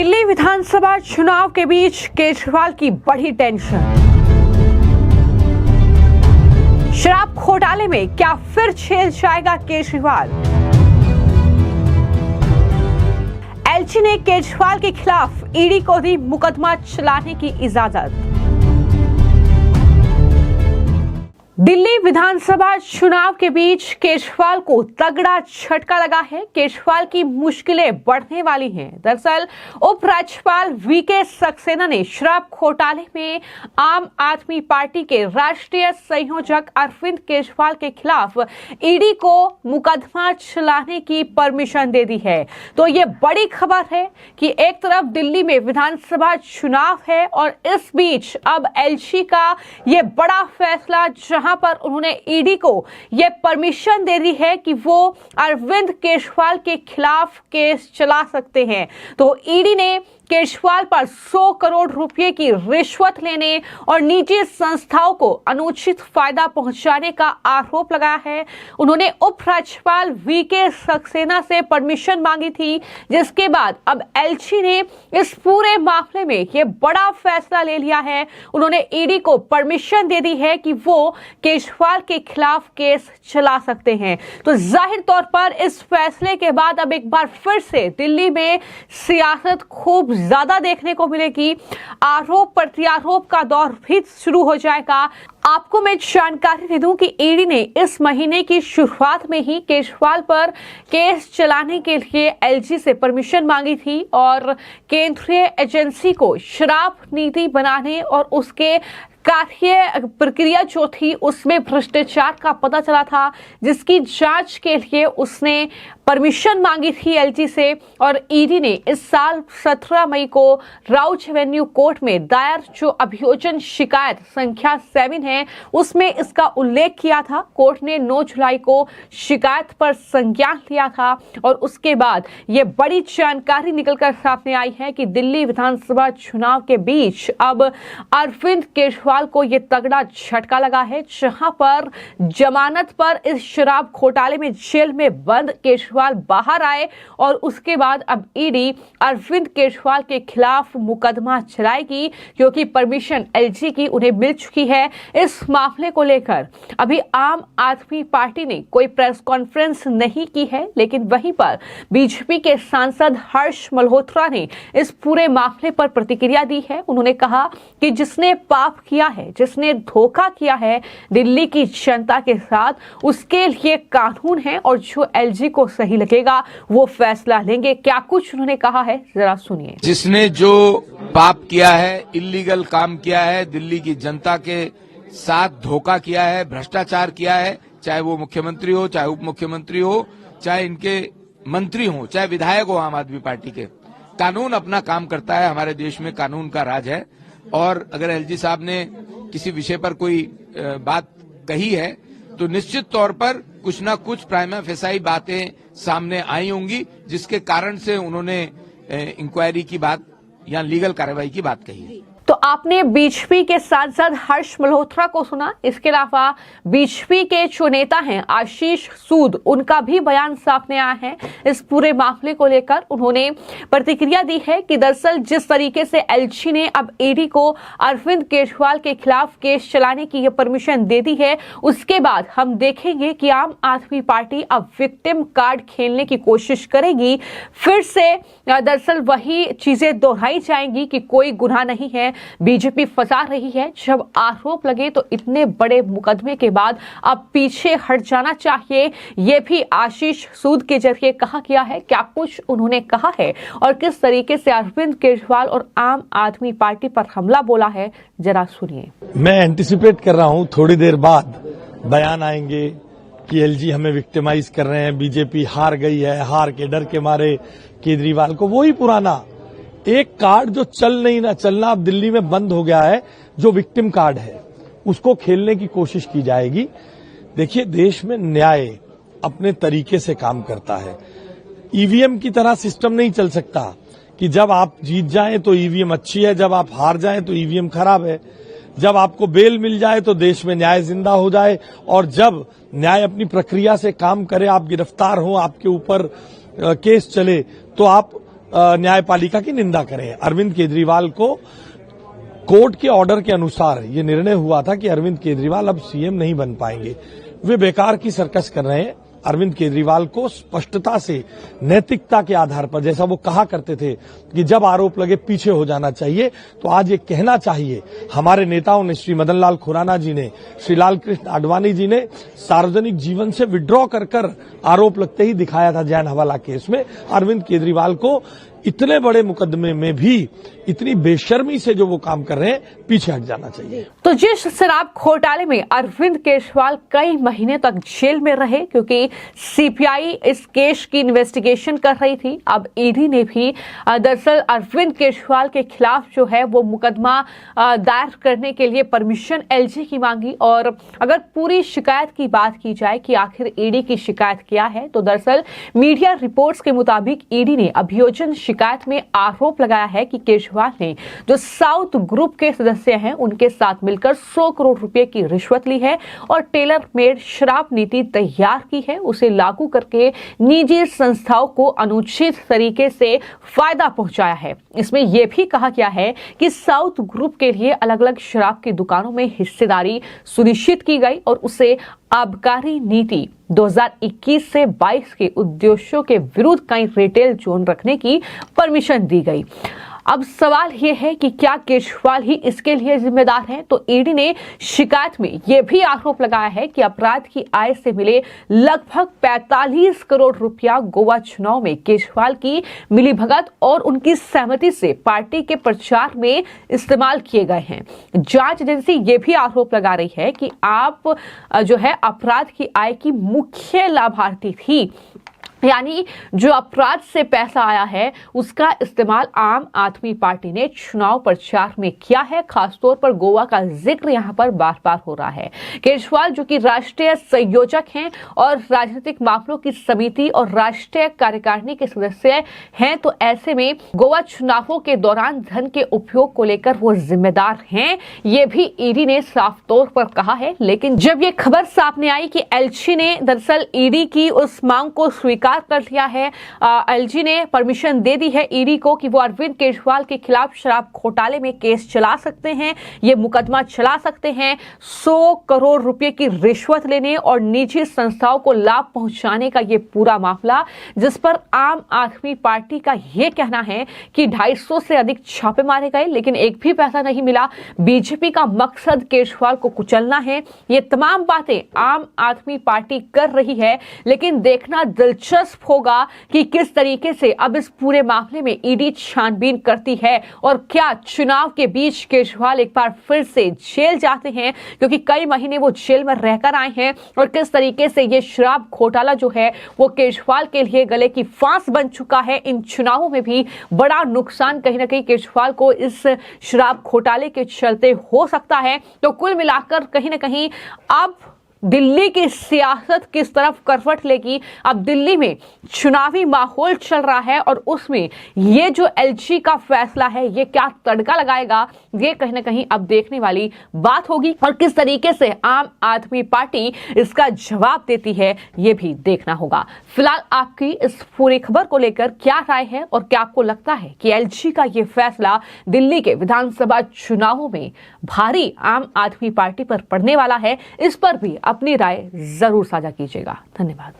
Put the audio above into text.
दिल्ली विधानसभा चुनाव के बीच केजरीवाल की बड़ी टेंशन। शराब घोटाले में क्या फिर झेल जाएगा केजरीवाल? एलजी ने केजरीवाल के खिलाफ ईडी को दी मुकदमा चलाने की इजाजत। दिल्ली विधानसभा चुनाव के बीच केजरीवाल को तगड़ा झटका लगा है। केजरीवाल की मुश्किलें बढ़ने वाली हैं। दरअसल उपराज्यपाल वीके सक्सेना ने शराब घोटाले में आम आदमी पार्टी के राष्ट्रीय संयोजक अरविंद केजरीवाल के खिलाफ ईडी को मुकदमा चलाने की परमिशन दे दी है। तो ये बड़ी खबर है कि एक तरफ दिल्ली में विधानसभा चुनाव है और इस बीच अब एलजी का ये बड़ा फैसला, जहां पर उन्होंने ईडी को यह परमिशन दे दी है कि वो अरविंद केजरीवाल के खिलाफ केस चला सकते हैं। तो ईडी ने केजरीवाल पर 100 करोड़ रुपए की रिश्वत लेने और निजी संस्थाओं को अनुचित फायदा पहुंचाने का आरोप लगाया है। उन्होंने उपराज्यपाल वीके सक्सेना से परमिशन मांगी थी, जिसके बाद अब एलजी ने इस पूरे मामले में यह बड़ा फैसला ले लिया है। उन्होंने ईडी को परमिशन दे दी है कि वो केजरीवाल के खिलाफ केस चला सकते हैं। तो जाहिर तौर पर इस फैसले के बाद अब एक बार फिर से दिल्ली में सियासत खूब ज्यादा देखने को मिलेगी। आरोप प्रत्यारोप का दौर भी शुरू हो जाएगा। आपको मैं जानकारी दे दूं कि ईडी ने इस महीने की शुरुआत में ही केजरीवाल पर केस चलाने के लिए एलजी से परमिशन मांगी थी और केंद्रीय एजेंसी को शराब नीति बनाने और उसके कार्य प्रक्रिया जो थी उसमें भ्रष्टाचार का पता चला था, जिसकी जांच के लिए उसने परमिशन मांगी थी एलजी से। और ईडी ने इस साल 17 मई को राउज एवेन्यू कोर्ट में दायर जो अभियोजन शिकायत संख्या 7 है उसमें इसका उल्लेख किया था। कोर्ट ने 9 जुलाई को शिकायत पर संज्ञान लिया था और उसके बाद ये बड़ी जानकारी निकलकर सामने आई है कि दिल्ली विधानसभा चुनाव के बीच अब अरविंद केजरीवाल को ये तगड़ा झटका लगा है, जहां पर जमानत पर इस शराब घोटाले में जेल में बंद केजरीवाल बाहर आए और उसके बाद अब ईडी अरविंद केजरीवाल के खिलाफ मुकदमा चलाएगी, क्योंकि परमिशन एलजी की उन्हें मिल चुकी है। इस मामले को लेकर अभी आम आदमी पार्टी ने कोई प्रेस कॉन्फ्रेंस नहीं की है, लेकिन वहीं पर बीजेपी के सांसद हर्ष मल्होत्रा ने इस पूरे मामले पर प्रतिक्रिया दी है। उन्होंने कहा कि जिसने पाप किया है, जिसने धोखा किया है दिल्ली की जनता के साथ, उसके लिए कानून है और जो एलजी को सही लगेगा वो फैसला लेंगे। क्या कुछ उन्होंने कहा है, जरा सुनिए। जिसने जो पाप किया है, इल्लीगल काम किया है, दिल्ली की जनता के साथ धोखा किया है, भ्रष्टाचार किया है, चाहे वो मुख्यमंत्री हो, चाहे उप मुख्यमंत्री हो, चाहे इनके मंत्री हो, चाहे विधायक हो आम आदमी पार्टी के, कानून अपना काम करता है। हमारे देश में कानून का राज है और अगर एलजी साहब ने किसी विषय पर कोई बात कही है तो निश्चित तौर पर कुछ ना कुछ प्राइमा फेसाई बातें सामने आई होंगी, जिसके कारण से उन्होंने इंक्वायरी की बात या लीगल कार्रवाई की बात कही है। तो आपने बीजेपी के सांसद हर्ष मल्होत्रा को सुना। इसके अलावा बीजेपी के जो नेता हैं आशीष सूद, उनका भी बयान सामने आया है इस पूरे मामले को लेकर। उन्होंने प्रतिक्रिया दी है कि दरअसल जिस तरीके से एलजी ने अब ईडी को अरविंद केजरीवाल के खिलाफ केस चलाने की यह परमिशन दे दी है, उसके बाद हम देखेंगे कि आम आदमी पार्टी अब विक्टिम कार्ड खेलने की कोशिश करेगी। फिर से दरअसल वही चीजें दोहराई जाएंगी कि कोई गुनाह नहीं है, बीजेपी फंसा रही है। जब आरोप लगे तो इतने बड़े मुकदमे के बाद अब पीछे हट जाना चाहिए, यह भी आशीष सूद के जरिए कहा गया है। क्या कुछ उन्होंने कहा है और किस तरीके से अरविंद केजरीवाल और आम आदमी पार्टी पर हमला बोला है, जरा सुनिए। मैं एंटिसिपेट कर रहा हूं थोड़ी देर बाद बयान आएंगे कि एलजी हमें विक्टिमाइज कर रहे हैं, बीजेपी हार गई है, हार के डर के मारे केजरीवाल को वही पुराना एक कार्ड जो चलना अब दिल्ली में बंद हो गया है, जो विक्टिम कार्ड है उसको खेलने की कोशिश की जाएगी। देखिए, देश में न्याय अपने तरीके से काम करता है। ईवीएम की तरह सिस्टम नहीं चल सकता कि जब आप जीत जाएं तो ईवीएम अच्छी है, जब आप हार जाएं तो ईवीएम खराब है। जब आपको बेल मिल जाए तो देश में न्याय जिंदा हो जाए, और जब न्याय अपनी प्रक्रिया से काम करे, आप गिरफ्तार हो, आपके ऊपर केस चले, तो आप न्यायपालिका की निंदा करें। अरविंद केजरीवाल को कोर्ट के ऑर्डर के अनुसार ये निर्णय हुआ था कि अरविंद केजरीवाल अब सीएम नहीं बन पाएंगे। वे बेकार की सर्कस कर रहे हैं। अरविंद केजरीवाल को स्पष्टता से नैतिकता के आधार पर, जैसा वो कहा करते थे कि जब आरोप लगे पीछे हो जाना चाहिए, तो आज ये कहना चाहिए हमारे नेताओं ने, श्री मदन लाल खुराना जी ने, श्री लाल कृष्ण आडवाणी जी ने सार्वजनिक जीवन से विड्रॉ कर आरोप लगते ही दिखाया था जैन हवाला केस में। अरविंद केजरीवाल को इतने बड़े मुकदमे में भी इतनी बेशर्मी से जो वो काम कर रहे हैं, पीछे हट जाना चाहिए। तो जिस शराब घोटाले में अरविंद केजरीवाल कई महीने तक जेल में रहे क्योंकि सीपीआई इस केस की इन्वेस्टिगेशन कर रही थी, अब ईडी ने भी दरअसल अरविंद केजरीवाल के खिलाफ जो है वो मुकदमा दायर करने के लिए परमिशन एलजी की मांगी। और अगर पूरी शिकायत की बात की जाए कि आखिर ईडी की शिकायत क्या है, तो दरअसल मीडिया रिपोर्ट्स के मुताबिक ईडी ने अभियोजन शिकायत में आरोप लगाया है कि केजरीवाल ने जो साउथ ग्रुप के सदस्य हैं उनके साथ मिलकर 100 करोड़ रुपए की रिश्वत ली है और टेलर मेड शराब नीति तैयार की है, उसे लागू करके निजी संस्थाओं को अनुचित तरीके से फायदा पहुंचाया है। इसमें यह भी कहा गया है कि साउथ ग्रुप के लिए अलग अलग शराब की दुकानों में हिस्सेदारी सुनिश्चित की गई और उसे आबकारी नीति 2021 से 22 के उद्देश्यों के विरुद्ध कई रिटेल जोन रखने की परमिशन दी गई। अब सवाल यह है कि क्या केजरीवाल ही इसके लिए जिम्मेदार हैं? तो ईडी ने शिकायत में यह भी आरोप लगाया है कि अपराध की आय से मिले लगभग 45 करोड़ रुपया गोवा चुनाव में केजरीवाल की मिलीभगत और उनकी सहमति से पार्टी के प्रचार में इस्तेमाल किए गए हैं। जांच एजेंसी ये भी आरोप लगा रही है कि आप जो है अपराध की आय की मुख्य लाभार्थी थी, यानी जो अपराध से पैसा आया है उसका इस्तेमाल आम आदमी पार्टी ने चुनाव प्रचार में किया है। खासतौर पर गोवा का जिक्र यहां पर बार बार हो रहा है। केजरीवाल जो कि राष्ट्रीय संयोजक हैं और राजनीतिक मामलों की समिति और राष्ट्रीय कार्यकारिणी के सदस्य हैं, तो ऐसे में गोवा चुनावों के दौरान धन के उपयोग को लेकर वो जिम्मेदार हैं, ये भी ईडी ने साफ तौर पर कहा है। लेकिन जब ये खबर सामने आई कि एलजी ने दरअसल ईडी की उस मांग को स्वीकार कर लिया है, एलजी ने परमिशन दे दी है ईडी को कि वो अरविंद केजरीवाल के खिलाफ शराब घोटाले में केस चला सकते हैं, ये मुकदमा चला सकते हैं। 100 करोड़ रुपए की रिश्वत लेने और निजी संस्थाओं को लाभ पहुंचाने का ये पूरा मामला, जिस पर आम आदमी पार्टी का ये कहना है कि 250 से अधिक छापे मारे गए लेकिन एक भी पैसा नहीं मिला। बीजेपी का मकसद केजरीवाल को कुचलना है। ये तमाम बातें आम आदमी पार्टी कर रही है, लेकिन देखना दिलचस्प होगा कि किस तरीके से अब इस पूरे मामले में ईडी छानबीन करती है और क्या चुनाव के बीच केजरीवाल एक बार फिर से जेल जाते हैं, क्योंकि कई महीने वो जेल में रहकर आए हैं, और किस तरीके से ये शराब घोटाला जो है वो केजरीवाल के लिए गले की फांस बन चुका है। इन चुनावों में भी बड़ा नुकसान कहीं ना कहीं केजरीवाल को इस शराब घोटाले के चलते हो सकता है। तो कुल मिलाकर कहीं ना कहीं अब दिल्ली की सियासत किस तरफ करवट लेगी। अब दिल्ली में चुनावी माहौल चल रहा है और उसमें ये जो एलजी का फैसला है ये क्या तड़का लगाएगा, ये कहीं ना कहीं अब देखने वाली बात होगी, और किस तरीके से आम आदमी पार्टी इसका जवाब देती है ये भी देखना होगा। फिलहाल आपकी इस पूरी खबर को लेकर क्या राय है और क्या आपको लगता है कि एलजी का ये फैसला दिल्ली के विधानसभा चुनावों में भारी आम आदमी पार्टी पर पड़ने वाला है? इस पर भी अपनी राय जरूर साझा कीजिएगा। धन्यवाद।